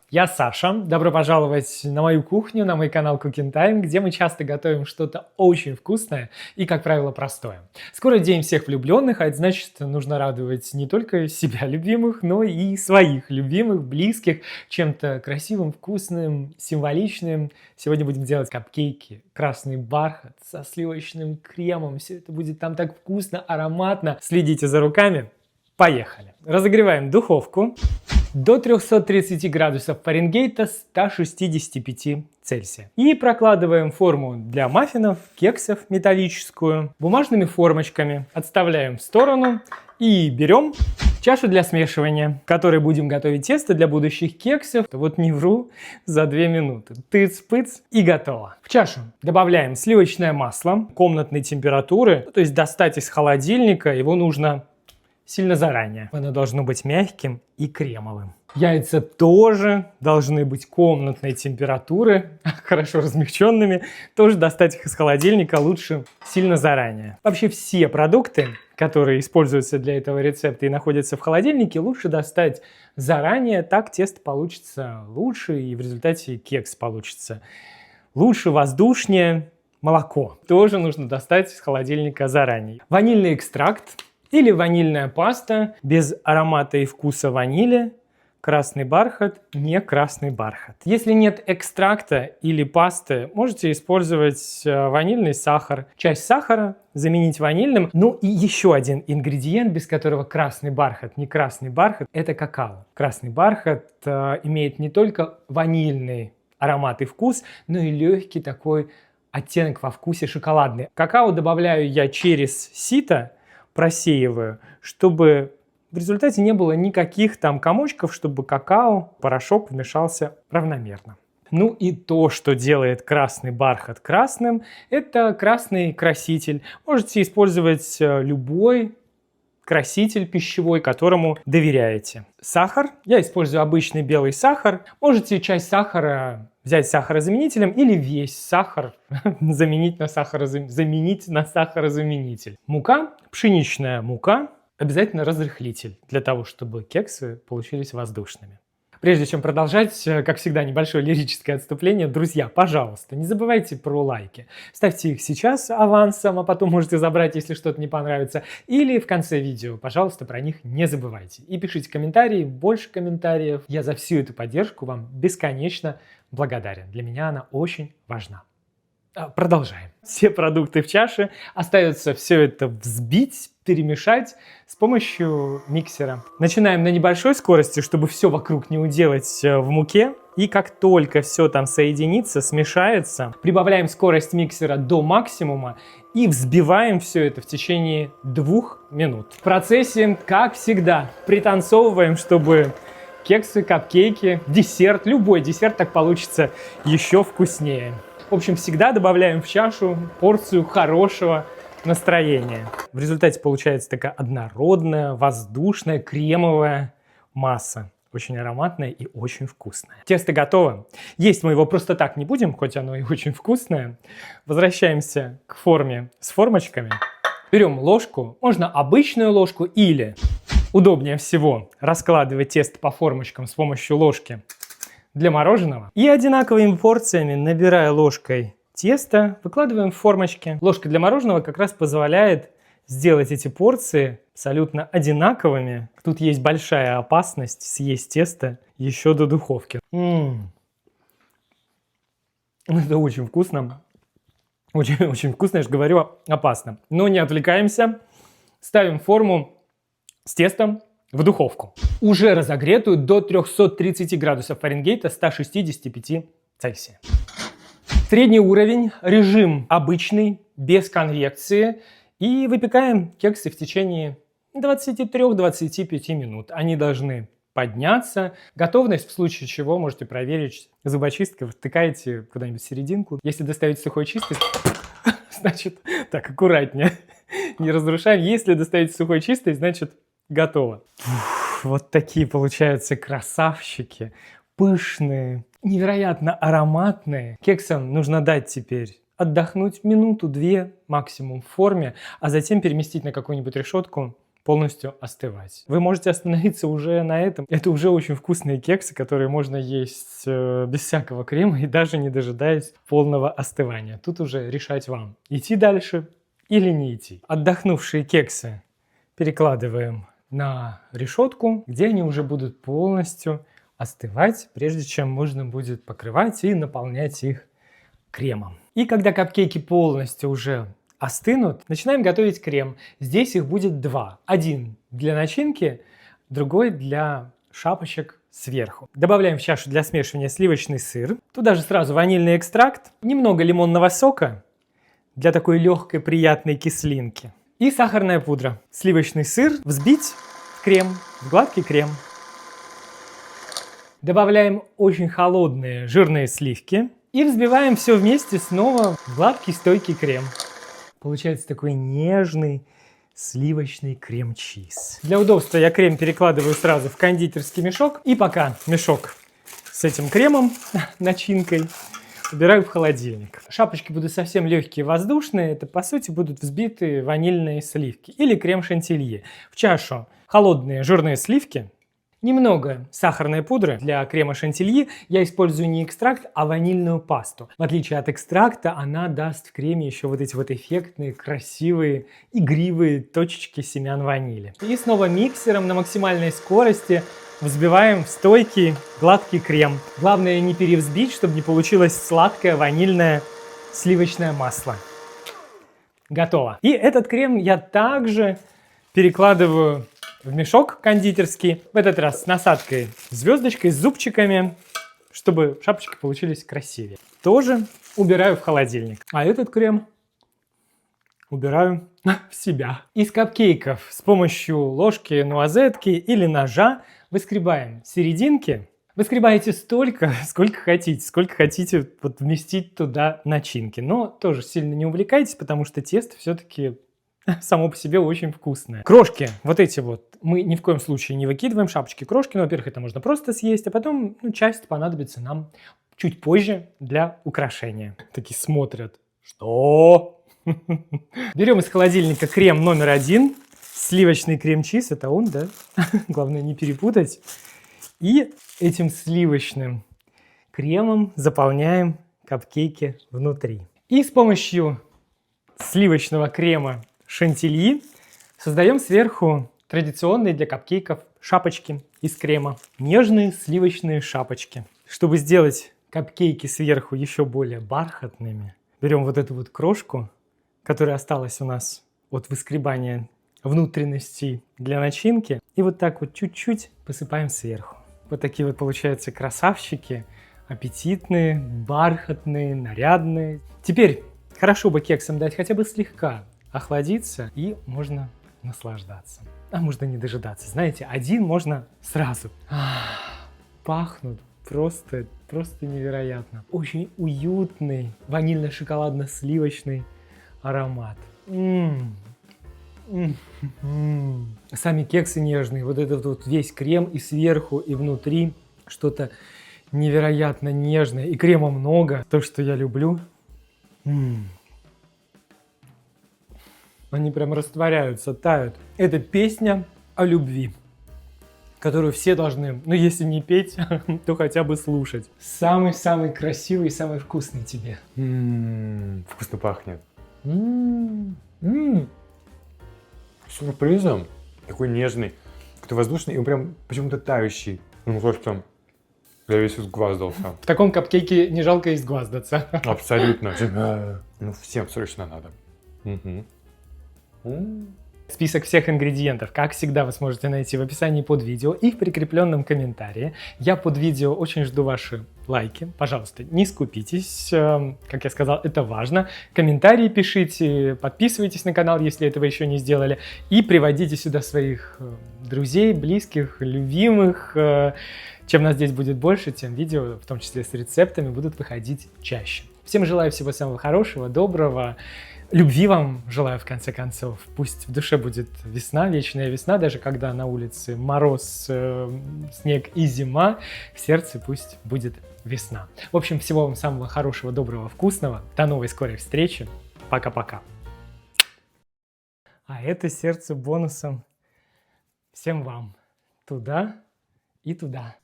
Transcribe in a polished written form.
Я Саша. Добро пожаловать на мою кухню, на мой канал Cooking Time, где мы часто готовим что-то очень вкусное и, как правило, простое. Скоро день всех влюбленных, а это значит, нужно радовать не только себя любимых, но и своих любимых, близких, чем-то красивым, вкусным, символичным. Сегодня будем делать капкейки, красный бархат со сливочным кремом. Все это будет там так вкусно, ароматно. Следите за руками. Поехали. Разогреваем духовку до 330 градусов Фаренгейта, 165 Цельсия. И прокладываем форму для маффинов, кексов металлическую бумажными формочками. Отставляем в сторону и берем чашу для смешивания, в которой будем готовить тесто для будущих кексов. Вот не вру, за 2 минуты. Тыц-пыц и готово. В чашу добавляем сливочное масло комнатной температуры, то есть достать из холодильника, его нужно сильно заранее. Оно должно быть мягким и кремовым. Яйца тоже должны быть комнатной температуры, хорошо размягченными. Тоже достать их из холодильника лучше сильно заранее. Вообще все продукты, которые используются для этого рецепта и находятся в холодильнике, лучше достать заранее. Так тесто получится лучше и в результате кекс получится лучше, воздушнее. Молоко тоже нужно достать из холодильника заранее. Ванильный экстракт или ванильная паста без аромата и вкуса ванили, красный бархат, не красный бархат. Если нет экстракта или пасты, можете использовать ванильный сахар. Часть сахара заменить ванильным. Ну и еще один ингредиент, без которого красный бархат, не красный бархат, это какао. Красный бархат имеет не только ванильный аромат и вкус, но и легкий такой оттенок во вкусе шоколадный. Какао добавляю я через сито, просеиваю, чтобы в результате не было никаких там комочков, чтобы какао, порошок вмешался равномерно. Ну и то, что делает красный бархат красным, это красный краситель. Можете использовать любой краситель пищевой, которому доверяете. Сахар. Я использую обычный белый сахар. Можете часть сахара взять сахарозаменителем или весь сахар заменить на сахарозаменитель. Мука, пшеничная мука, обязательно разрыхлитель для того, чтобы кексы получились воздушными. Прежде чем продолжать, как всегда, небольшое лирическое отступление. Друзья, пожалуйста, не забывайте про лайки. Ставьте их сейчас авансом, а потом можете забрать, если что-то не понравится. Или в конце видео, пожалуйста, про них не забывайте. И пишите комментарии, больше комментариев. Я за всю эту поддержку вам бесконечно благодарен. Для меня она очень важна. Продолжаем. Все продукты в чаше. Остается все это взбить, перемешать с помощью миксера. Начинаем на небольшой скорости, чтобы все вокруг не уделать в муке. И как только все там соединится, смешается, прибавляем скорость миксера до максимума и взбиваем все это в течение 2 минут. В процессе, как всегда, пританцовываем, чтобы кексы, капкейки, десерт, любой десерт так получится еще вкуснее. В общем, всегда добавляем в чашу порцию хорошего настроения. В результате получается такая однородная, воздушная, кремовая масса. Очень ароматная и очень вкусная. Тесто готово. Есть мы его просто так не будем, хоть оно и очень вкусное. Возвращаемся к форме с формочками. Берем ложку, можно обычную ложку или, удобнее всего, раскладывать тесто по формочкам с помощью ложки для мороженого. И одинаковыми порциями, набирая ложкой тесто, выкладываем в формочки. Ложка для мороженого как раз позволяет сделать эти порции абсолютно одинаковыми. Тут есть большая опасность съесть тесто еще до духовки. Это очень вкусно. Очень вкусно, я же говорю, опасно. Но не отвлекаемся. Ставим форму с тестом в духовку. Уже разогретую до 330 градусов Фаренгейта, 165 Цельсия. Средний уровень, режим обычный, без конвекции. И выпекаем кексы в течение 23-25 минут. Они должны подняться. Готовность, в случае чего, можете проверить зубочисткой. Втыкаете куда-нибудь в серединку. Если достаете сухой чистый, значит, так, аккуратнее, не разрушаем. Если достаете сухой чистый, значит, готово. Вот такие получаются красавчики. Пышные, невероятно ароматные. Кексам нужно дать теперь отдохнуть минуту-две максимум в форме, а затем переместить на какую-нибудь решетку, полностью остывать. Вы можете остановиться уже на этом. Это уже очень вкусные кексы, которые можно есть без всякого крема и даже не дожидаясь полного остывания. Тут уже решать вам, идти дальше или не идти. Отдохнувшие кексы перекладываем на решетку, где они уже будут полностью остывать, прежде чем можно будет покрывать и наполнять их кремом. И когда капкейки полностью уже остынут, начинаем готовить крем. Здесь их будет два. Один для начинки, другой для шапочек сверху. Добавляем в чашу для смешивания сливочный сыр. Туда же сразу ванильный экстракт, немного лимонного сока для такой легкой приятной кислинки. И сахарная пудра. Сливочный сыр взбить в крем, в гладкий крем. Добавляем очень холодные жирные сливки и взбиваем все вместе снова в гладкий стойкий крем. Получается такой нежный сливочный крем-чиз. Для удобства я крем перекладываю сразу в кондитерский мешок. И пока мешок с этим кремом, начинкой, убираю в холодильник. Шапочки будут совсем легкие, воздушные. Это, по сути, будут взбитые ванильные сливки или крем-шантилье. В чашу холодные жирные сливки. Немного сахарной пудры для крема шантильи. Я использую не экстракт, а ванильную пасту. В отличие от экстракта, она даст в креме еще вот эти вот эффектные, красивые, игривые точечки семян ванили. И снова миксером на максимальной скорости взбиваем в стойкий гладкий крем. Главное не перевзбить, чтобы не получилось сладкое ванильное сливочное масло. Готово. И этот крем я также перекладываю в мешок кондитерский, в этот раз с насадкой звездочкой, с зубчиками, чтобы шапочки получились красивее. Тоже убираю в холодильник. А этот крем убираю в себя. Из капкейков с помощью ложки, нуазетки или ножа выскребаем серединки. Выскребаете столько, сколько хотите вот вместить туда начинки. Но тоже сильно не увлекайтесь, потому что тесто все-таки само по себе очень вкусное. Крошки, вот эти вот, мы ни в коем случае не выкидываем, шапочки крошки. Но, во-первых, это можно просто съесть, а потом часть понадобится нам чуть позже для украшения. Такие смотрят. Что? Берем из холодильника крем номер 1. Сливочный крем-чиз, это он, да? Главное не перепутать. И этим сливочным кремом заполняем капкейки внутри. И с помощью сливочного крема шантильи создаем сверху традиционные для капкейков шапочки из крема. Нежные сливочные шапочки. Чтобы сделать капкейки сверху еще более бархатными, берем вот эту вот крошку, которая осталась у нас от выскребания внутренностей для начинки, и вот так вот чуть-чуть посыпаем сверху. Вот такие вот получаются красавчики, аппетитные, бархатные, нарядные. Теперь хорошо бы кексам дать хотя бы слегка охладиться, и можно наслаждаться. А можно не дожидаться. Знаете, один можно сразу. Пахнут просто невероятно. Очень уютный ванильно-шоколадно-сливочный аромат. Сами кексы нежные, вот этот вот весь крем и сверху, и внутри что-то невероятно нежное. И крема много, то, что я люблю. Они прям растворяются, тают. Это песня о любви, которую все должны, ну если не петь, то хотя бы слушать. Самый-самый красивый и самый вкусный тебе. Вкусно пахнет. Сюрпризом. Такой нежный, какой-то воздушный, и он прям почему-то тающий. Ну, то, что я весь изгваздался. В таком капкейке не жалко изгваздаться. Абсолютно. Ну, всем срочно надо. Список всех ингредиентов, как всегда, вы сможете найти в описании под видео и в прикрепленном комментарии. Я под видео очень жду ваши лайки. Пожалуйста, не скупитесь. Как я сказал, это важно. Комментарии пишите, подписывайтесь на канал, если этого еще не сделали. И приводите сюда своих друзей, близких, любимых. Чем нас здесь будет больше, тем видео, в том числе с рецептами, будут выходить чаще. Всем желаю всего самого хорошего, доброго. Любви вам желаю, в конце концов. Пусть в душе будет весна, вечная весна, даже когда на улице мороз, снег и зима, в сердце пусть будет весна. В общем, всего вам самого хорошего, доброго, вкусного. До новой скорой встречи. Пока-пока. А это сердце бонусом всем вам туда и туда.